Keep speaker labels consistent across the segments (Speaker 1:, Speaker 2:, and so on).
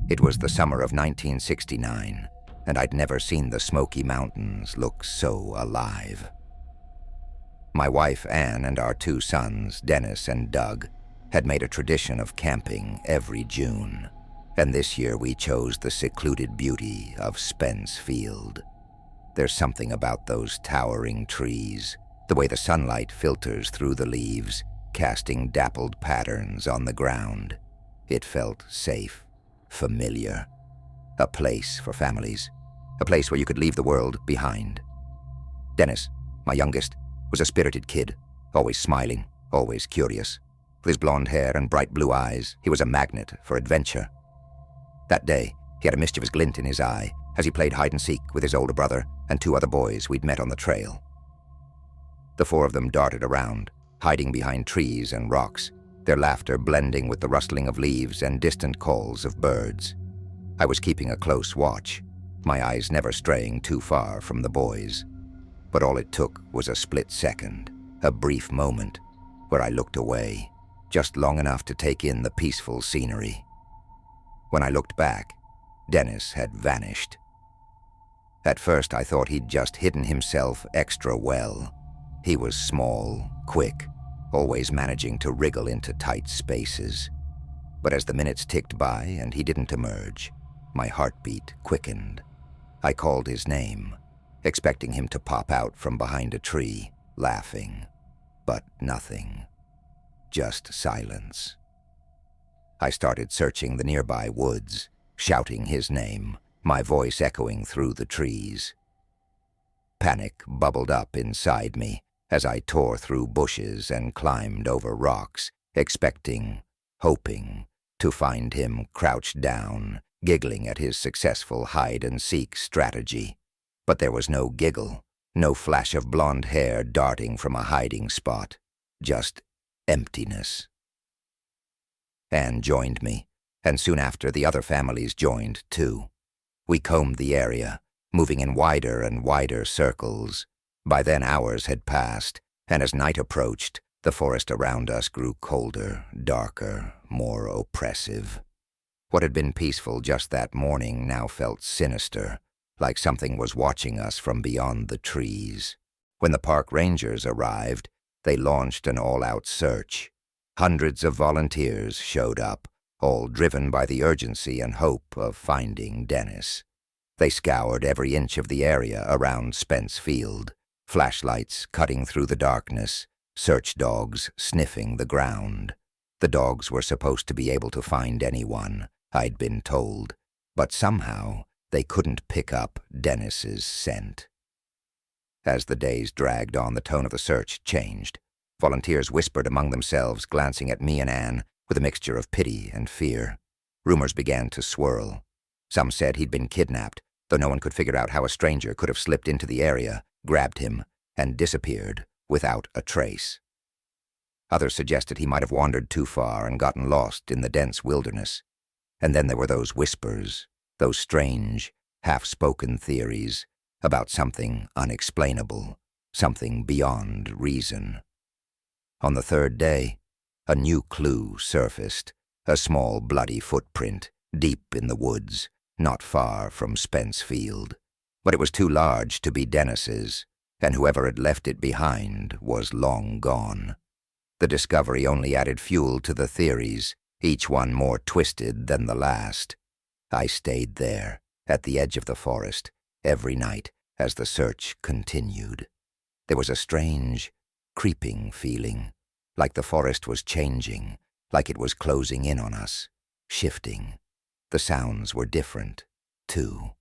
Speaker 1: It was the summer of 1969, and I'd never seen the Smoky Mountains look so alive. My wife, Ann, and our two sons, Dennis and Doug, had made a tradition of camping every June, and this year we chose the secluded beauty of Spence Field. There's something about those towering trees, the way the sunlight filters through the leaves, casting dappled patterns on the ground. It felt safe, familiar, a place for families, a place where you could leave the world behind. Dennis, my youngest, was a spirited kid, always smiling, always curious. With his blonde hair and bright blue eyes, he was a magnet for adventure. That day, he had a mischievous glint in his eye as he played hide-and-seek with his older brother and two other boys we'd met on the trail. The four of them darted around, hiding behind trees and rocks, their laughter blending with the rustling of leaves and distant calls of birds. I was keeping a close watch, my eyes never straying too far from the boys. But all it took was a split second, a brief moment, where I looked away, just long enough to take in the peaceful scenery. When I looked back, Dennis had vanished. At first I thought he'd just hidden himself extra well. He was small, quick, always managing to wriggle into tight spaces. But as the minutes ticked by and he didn't emerge, my heartbeat quickened. I called his name, expecting him to pop out from behind a tree, laughing. But nothing. Just silence. I started searching the nearby woods, shouting his name, my voice echoing through the trees. Panic bubbled up inside me as I tore through bushes and climbed over rocks, expecting, hoping, to find him crouched down, giggling at his successful hide-and-seek strategy. But there was no giggle, no flash of blonde hair darting from a hiding spot, just emptiness. Ann joined me, and soon after the other families joined too. We combed the area, moving in wider and wider circles. By then hours had passed, and as night approached, the forest around us grew colder, darker, more oppressive. What had been peaceful just that morning now felt sinister, like something was watching us from beyond the trees. When the park rangers arrived, they launched an all-out search. Hundreds of volunteers showed up, all driven by the urgency and hope of finding Dennis. They scoured every inch of the area around Spence Field, flashlights cutting through the darkness, search dogs sniffing the ground. The dogs were supposed to be able to find anyone, I'd been told, but somehow they couldn't pick up Dennis's scent. As the days dragged on, the tone of the search changed. Volunteers whispered among themselves, glancing at me and Ann with a mixture of pity and fear. Rumors began to swirl. Some said he'd been kidnapped, though no one could figure out how a stranger could have slipped into the area, grabbed him, and disappeared without a trace. Others suggested he might have wandered too far and gotten lost in the dense wilderness. And then there were those whispers, those strange, half-spoken theories about something unexplainable, something beyond reason. On the third day, a new clue surfaced, a small bloody footprint, deep in the woods, not far from Spence Field. But it was too large to be Dennis's, and whoever had left it behind was long gone. The discovery only added fuel to the theories, each one more twisted than the last. I stayed there, at the edge of the forest, every night as the search continued. There was a strange, creeping feeling, like the forest was changing, like it was closing in on us, shifting. The sounds were different, too.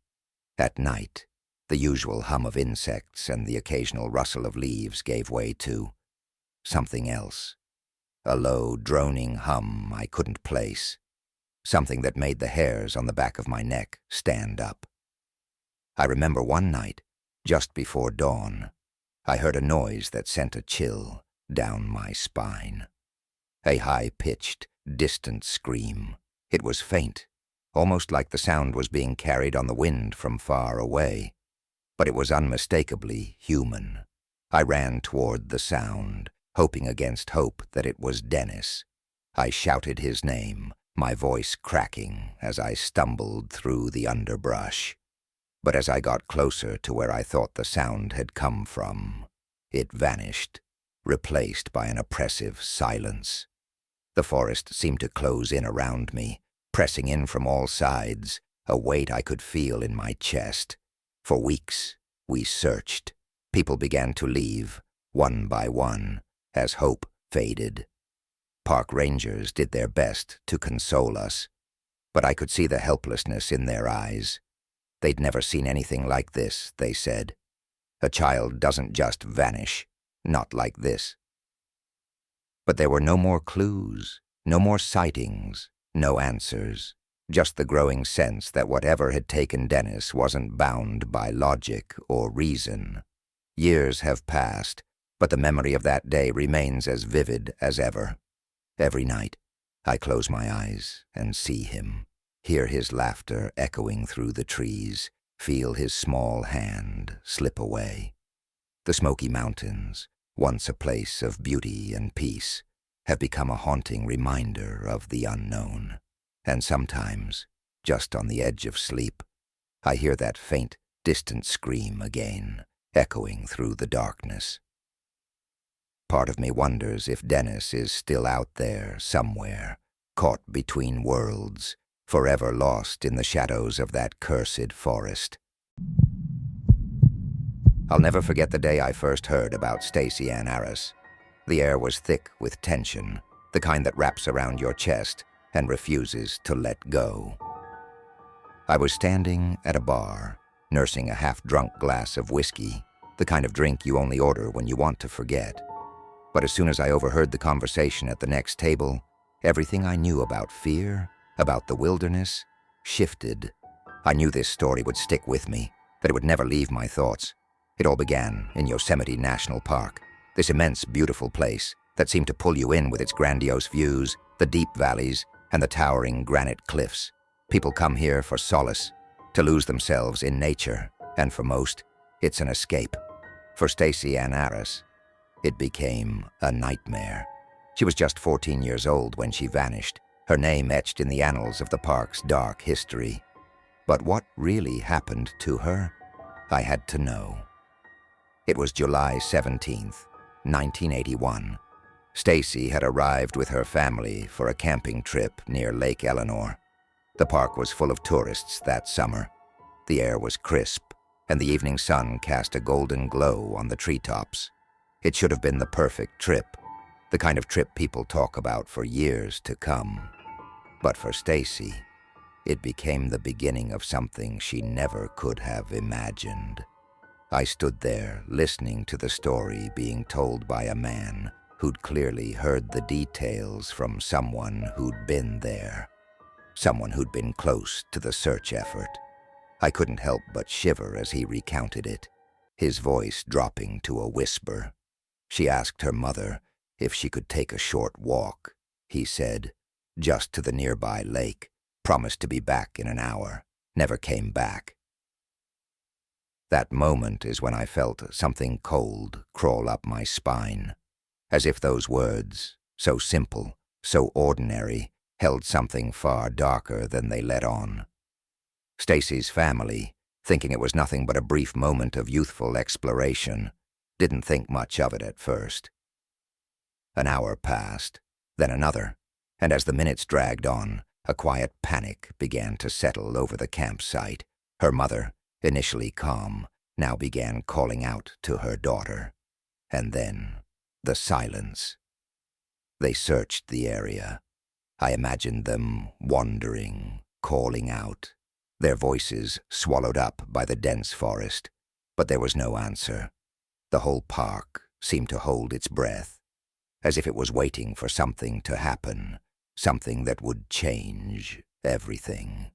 Speaker 1: At night, the usual hum of insects and the occasional rustle of leaves gave way to something else, a low, droning hum I couldn't place, something that made the hairs on the back of my neck stand up. I remember one night, just before dawn, I heard a noise that sent a chill down my spine. A high-pitched, distant scream. It was faint, almost like the sound was being carried on the wind from far away. But it was unmistakably human. I ran toward the sound, hoping against hope that it was Dennis. I shouted his name, my voice cracking as I stumbled through the underbrush. But as I got closer to where I thought the sound had come from, it vanished, replaced by an oppressive silence. The forest seemed to close in around me, pressing in from all sides, a weight I could feel in my chest. For weeks, we searched. People began to leave, one by one, as hope faded. Park rangers did their best to console us, but I could see the helplessness in their eyes. They'd never seen anything like this, they said. A child doesn't just vanish, not like this. But there were no more clues, no more sightings, no answers, just the growing sense that whatever had taken Dennis wasn't bound by logic or reason. Years have passed, but the memory of that day remains as vivid as ever. Every night, I close my eyes and see him, hear his laughter echoing through the trees, feel his small hand slip away. The Smoky Mountains, once a place of beauty and peace, have become a haunting reminder of the unknown. And sometimes, just on the edge of sleep, I hear that faint, distant scream again, echoing through the darkness. Part of me wonders if Dennis is still out there somewhere, caught between worlds, forever lost in the shadows of that cursed forest. I'll never forget the day I first heard about Stacy and Aris. The air was thick with tension, the kind that wraps around your chest and refuses to let go. I was standing at a bar, nursing a half-drunk glass of whiskey, the kind of drink you only order when you want to forget. But as soon as I overheard the conversation at the next table, everything I knew about fear, about the wilderness, shifted. I knew this story would stick with me, that it would never leave my thoughts. It all began in Yosemite National Park, this immense, beautiful place that seemed to pull you in with its grandiose views, the deep valleys, and the towering granite cliffs. People come here for solace, to lose themselves in nature, and for most, it's an escape. For Stacy and Aris, it became a nightmare. She was just 14 years old when she vanished, her name etched in the annals of the park's dark history. But what really happened to her? I had to know. It was July 17th, 1981. Stacy had arrived with her family for a camping trip near Lake Eleanor. The park was full of tourists that summer. The air was crisp, and the evening sun cast a golden glow on the treetops. It should have been the perfect trip, the kind of trip people talk about for years to come. But for Stacy, it became the beginning of something she never could have imagined. I stood there, listening to the story being told by a man who'd clearly heard the details from someone who'd been there, someone who'd been close to the search effort. I couldn't help but shiver as he recounted it, his voice dropping to a whisper. She asked her mother if she could take a short walk, he said, just to the nearby lake, promised to be back in an hour, never came back. That moment is when I felt something cold crawl up my spine, as if those words, so simple, so ordinary, held something far darker than they let on. Stacy's family, thinking it was nothing but a brief moment of youthful exploration, didn't think much of it at first. An hour passed, then another, and as the minutes dragged on, a quiet panic began to settle over the campsite. Her mother, initially calm, now began calling out to her daughter. And then, the silence. They searched the area. I imagined them wandering, calling out, their voices swallowed up by the dense forest, but there was no answer. The whole park seemed to hold its breath, as if it was waiting for something to happen, something that would change everything.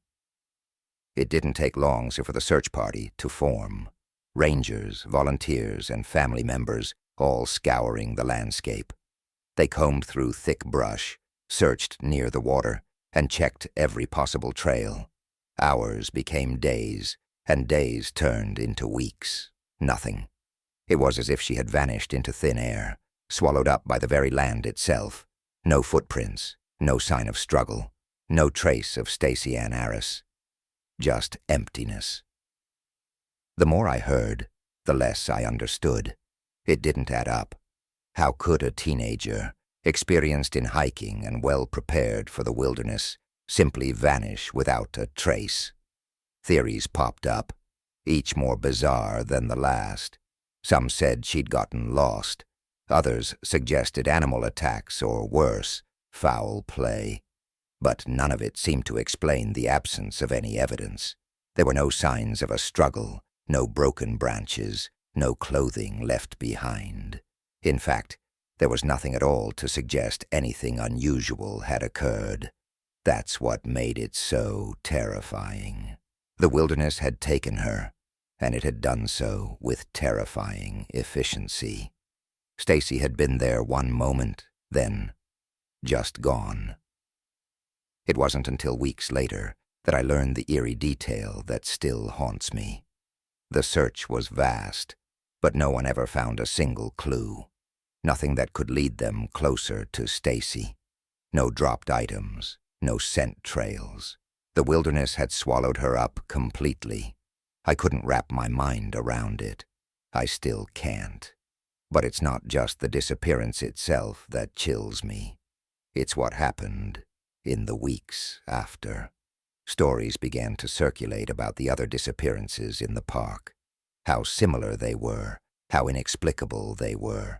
Speaker 1: It didn't take long for the search party to form. Rangers, volunteers, and family members all scouring the landscape. They combed through thick brush, searched near the water, and checked every possible trail. Hours became days, and days turned into weeks. Nothing. It was as if she had vanished into thin air, swallowed up by the very land itself. No footprints, no sign of struggle. No trace of Stacy and Aris. Just emptiness. The more I heard, the less I understood. It didn't add up. How could a teenager, experienced in hiking and well prepared for the wilderness, simply vanish without a trace? Theories popped up, each more bizarre than the last. Some said she'd gotten lost. Others suggested animal attacks or worse, foul play. But none of it seemed to explain the absence of any evidence. There were no signs of a struggle, no broken branches, no clothing left behind. In fact, there was nothing at all to suggest anything unusual had occurred. That's what made it so terrifying. The wilderness had taken her, and it had done so with terrifying efficiency. Stacy had been there one moment, then just gone. It wasn't until weeks later that I learned the eerie detail that still haunts me. The search was vast, but no one ever found a single clue. Nothing that could lead them closer to Stacy. No dropped items, no scent trails. The wilderness had swallowed her up completely. I couldn't wrap my mind around it. I still can't. But it's not just the disappearance itself that chills me. It's what happened in the weeks after. Stories began to circulate about the other disappearances in the park. How similar they were, how inexplicable they were.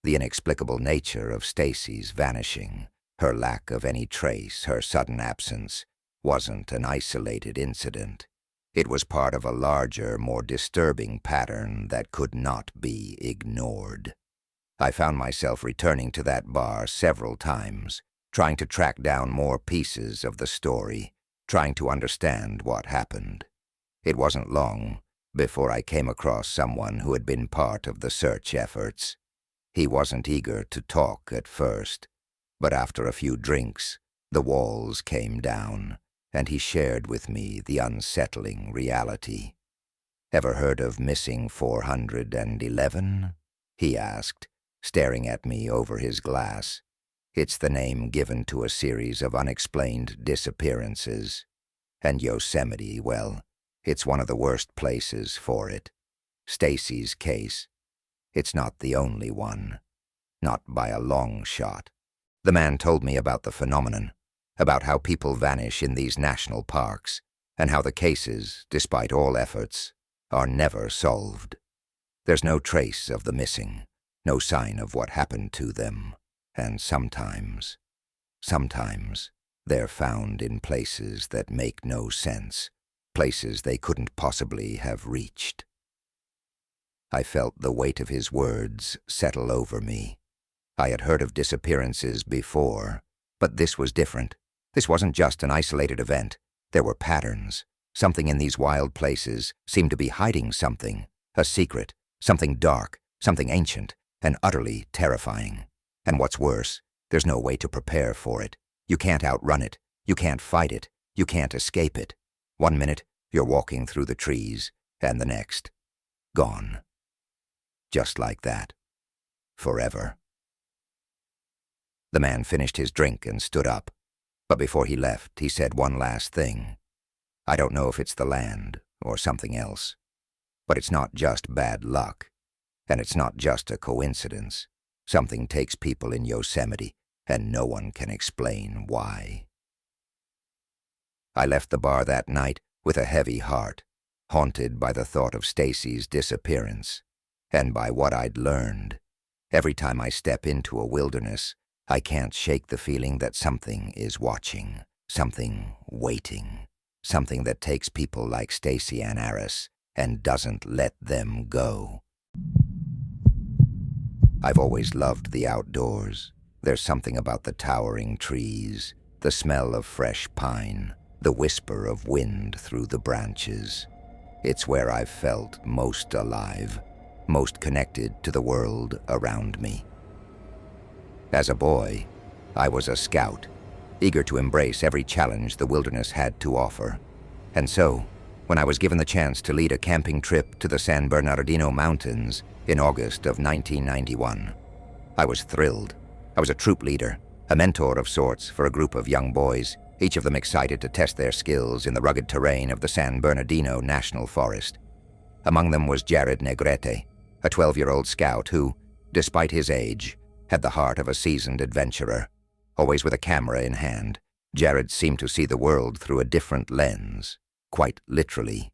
Speaker 1: The inexplicable nature of Stacy's vanishing, her lack of any trace, her sudden absence, wasn't an isolated incident. It was part of a larger, more disturbing pattern that could not be ignored. I found myself returning to that bar several times, trying to track down more pieces of the story, trying to understand what happened. It wasn't long before I came across someone who had been part of the search efforts. He wasn't eager to talk at first, but after a few drinks, the walls came down, and he shared with me the unsettling reality. "Ever heard of Missing 411? He asked, staring at me over his glass. "It's the name given to a series of unexplained disappearances. And Yosemite, well, it's one of the worst places for it. Stacy's case, it's not the only one. Not by a long shot." The man told me about the phenomenon, about how people vanish in these national parks, and how the cases, despite all efforts, are never solved. There's no trace of the missing, no sign of what happened to them, and sometimes they're found in places that make no sense, places they couldn't possibly have reached. I felt the weight of his words settle over me. I had heard of disappearances before, but this was different. This wasn't just an isolated event. There were patterns. Something in these wild places seemed to be hiding something, a secret, something dark, something ancient, and utterly terrifying. And what's worse, there's no way to prepare for it. You can't outrun it. You can't fight it. You can't escape it. One minute, you're walking through the trees, and the next, gone. Just like that. Forever. The man finished his drink and stood up, but before he left, he said one last thing. "I don't know if it's the land or something else, but it's not just bad luck, and it's not just a coincidence. Something takes people in Yosemite, and no one can explain why." I left the bar that night with a heavy heart, haunted by the thought of Stacy's disappearance, and by what I'd learned. Every time I step into a wilderness, I can't shake the feeling that something is watching, something waiting, something that takes people like Stacy and Aris and doesn't let them go. I've always loved the outdoors. There's something about the towering trees, the smell of fresh pine, the whisper of wind through the branches. It's where I've felt most alive, most connected to the world around me. As a boy, I was a scout, eager to embrace every challenge the wilderness had to offer. And so, when I was given the chance to lead a camping trip to the San Bernardino Mountains in August of 1991, I was thrilled. I was a troop leader, a mentor of sorts for a group of young boys, each of them excited to test their skills in the rugged terrain of the San Bernardino National Forest. Among them was Jared Negrete, a 12-year-old scout who, despite his age, had the heart of a seasoned adventurer. Always with a camera in hand, Jared seemed to see the world through a different lens, quite literally.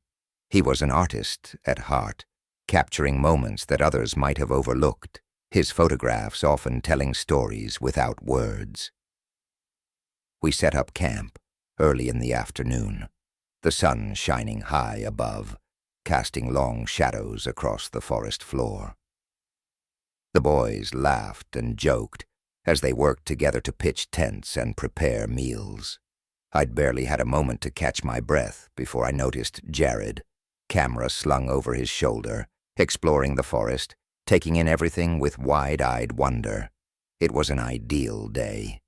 Speaker 1: He was an artist at heart, capturing moments that others might have overlooked, his photographs often telling stories without words. We set up camp early in the afternoon, the sun shining high above, casting long shadows across the forest floor. The boys laughed and joked as they worked together to pitch tents and prepare meals. I'd barely had a moment to catch my breath before I noticed Jared, camera slung over his shoulder, exploring the forest, taking in everything with wide-eyed wonder. It was an ideal day,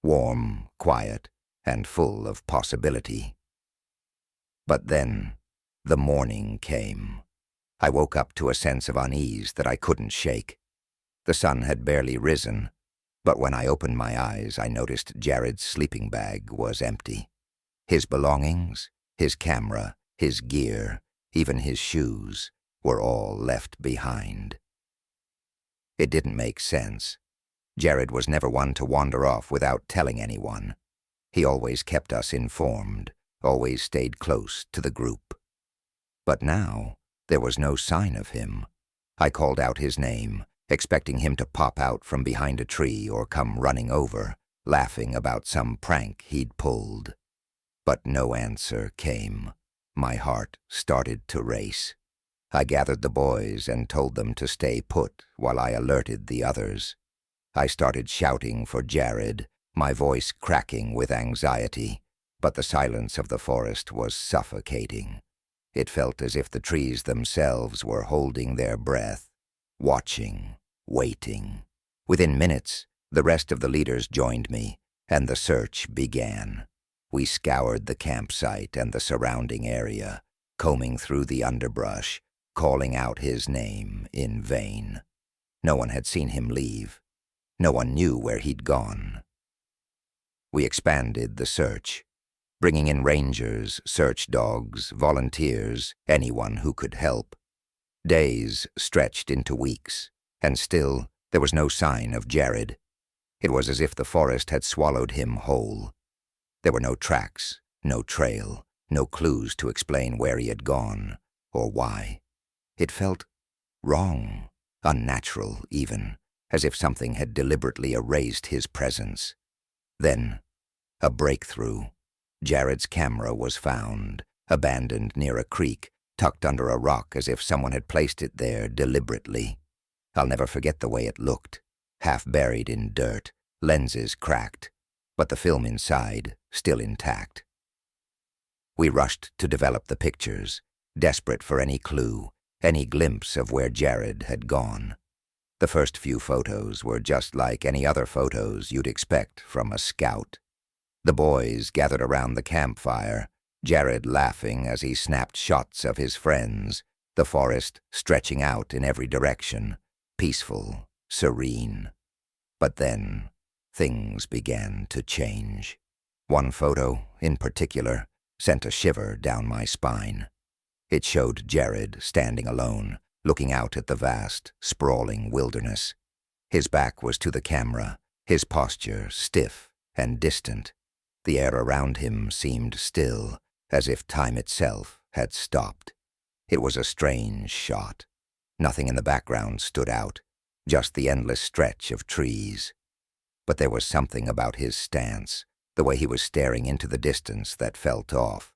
Speaker 1: warm, quiet, and full of possibility. But then, the morning came. I woke up to a sense of unease that I couldn't shake. The sun had barely risen, but when I opened my eyes, I noticed Jared's sleeping bag was empty. His belongings, his camera, his gear, even his shoes, were all left behind. It didn't make sense. Jared was never one to wander off without telling anyone. He always kept us informed, always stayed close to the group. But now, there was no sign of him. I called out his name, expecting him to pop out from behind a tree or come running over, laughing about some prank he'd pulled. But no answer came. My heart started to race. I gathered the boys and told them to stay put while I alerted the others. I started shouting for Jared, my voice cracking with anxiety, but the silence of the forest was suffocating. It felt as if the trees themselves were holding their breath, watching, waiting. Within minutes, the rest of the leaders joined me, and the search began. We scoured the campsite and the surrounding area, combing through the underbrush, calling out his name in vain. No one had seen him leave. No one knew where he'd gone. We expanded the search, bringing in rangers, search dogs, volunteers, anyone who could help. Days stretched into weeks, and still there was no sign of Jared. It was as if the forest had swallowed him whole. There were no tracks, no trail, no clues to explain where he had gone, or why. It felt wrong, unnatural even, as if something had deliberately erased his presence. Then, a breakthrough. Jared's camera was found, abandoned near a creek, tucked under a rock as if someone had placed it there deliberately. I'll never forget the way it looked, half buried in dirt, lenses cracked, but the film inside still intact. We rushed to develop the pictures, desperate for any clue, any glimpse of where Jared had gone. The first few photos were just like any other photos you'd expect from a scout. The boys gathered around the campfire, Jared laughing as he snapped shots of his friends, the forest stretching out in every direction, peaceful, serene. But then, things began to change. One photo, in particular, sent a shiver down my spine. It showed Jared standing alone, looking out at the vast, sprawling wilderness. His back was to the camera, his posture stiff and distant. The air around him seemed still, as if time itself had stopped. It was a strange shot. Nothing in the background stood out, just the endless stretch of trees. But there was something about his stance, the way he was staring into the distance, that felt off.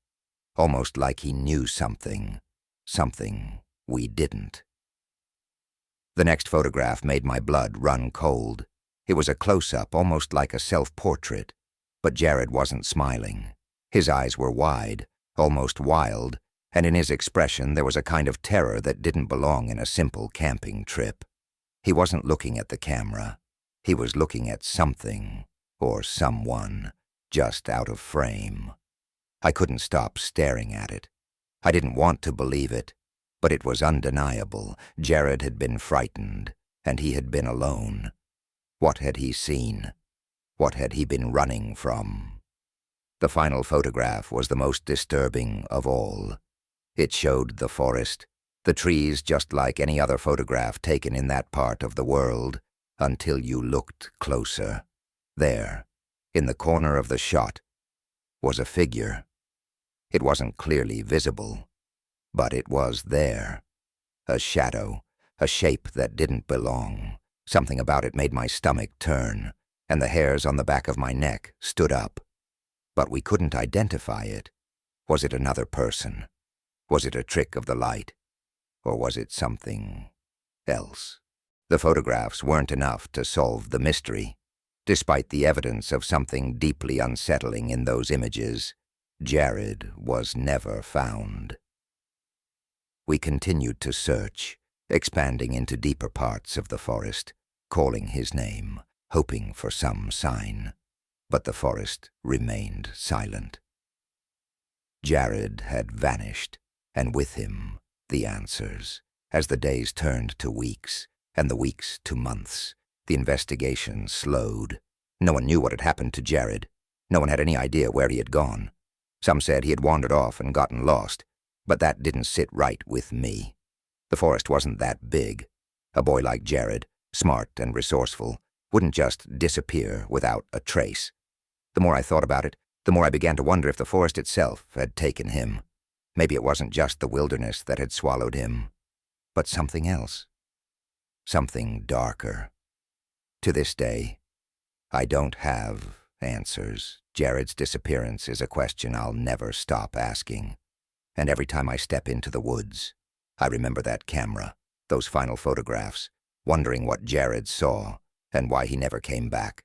Speaker 1: Almost like he knew something we didn't. The next photograph made my blood run cold. It was a close-up, almost like a self-portrait, but Jared wasn't smiling. His eyes were wide, almost wild, and in his expression there was a kind of terror that didn't belong in a simple camping trip. He wasn't looking at the camera. He was looking at something, or someone, just out of frame. I couldn't stop staring at it. I didn't want to believe it, but it was undeniable. Jared had been frightened, and he had been alone. What had he seen? What had he been running from? The final photograph was the most disturbing of all. It showed the forest, the trees just like any other photograph taken in that part of the world, until you looked closer. There, in the corner of the shot, was a figure. It wasn't clearly visible, but it was there. A shadow, a shape that didn't belong. Something about it made my stomach turn, and the hairs on the back of my neck stood up. But we couldn't identify it. Was it another person? Was it a trick of the light? Or was it something else? The photographs weren't enough to solve the mystery. Despite the evidence of something deeply unsettling in those images, Jared was never found. We continued to search, expanding into deeper parts of the forest, calling his name, hoping for some sign. But the forest remained silent. Jared had vanished, and with him, the answers. As the days turned to weeks, and the weeks to months, the investigation slowed. No one knew what had happened to Jared. No one had any idea where he had gone. Some said he had wandered off and gotten lost, but that didn't sit right with me. The forest wasn't that big. A boy like Jared, smart and resourceful, wouldn't just disappear without a trace. The more I thought about it, the more I began to wonder if the forest itself had taken him. Maybe it wasn't just the wilderness that had swallowed him, but something else. Something darker. To this day, I don't have answers. Jared's disappearance is a question I'll never stop asking. And every time I step into the woods, I remember that camera, those final photographs, wondering what Jared saw and why he never came back.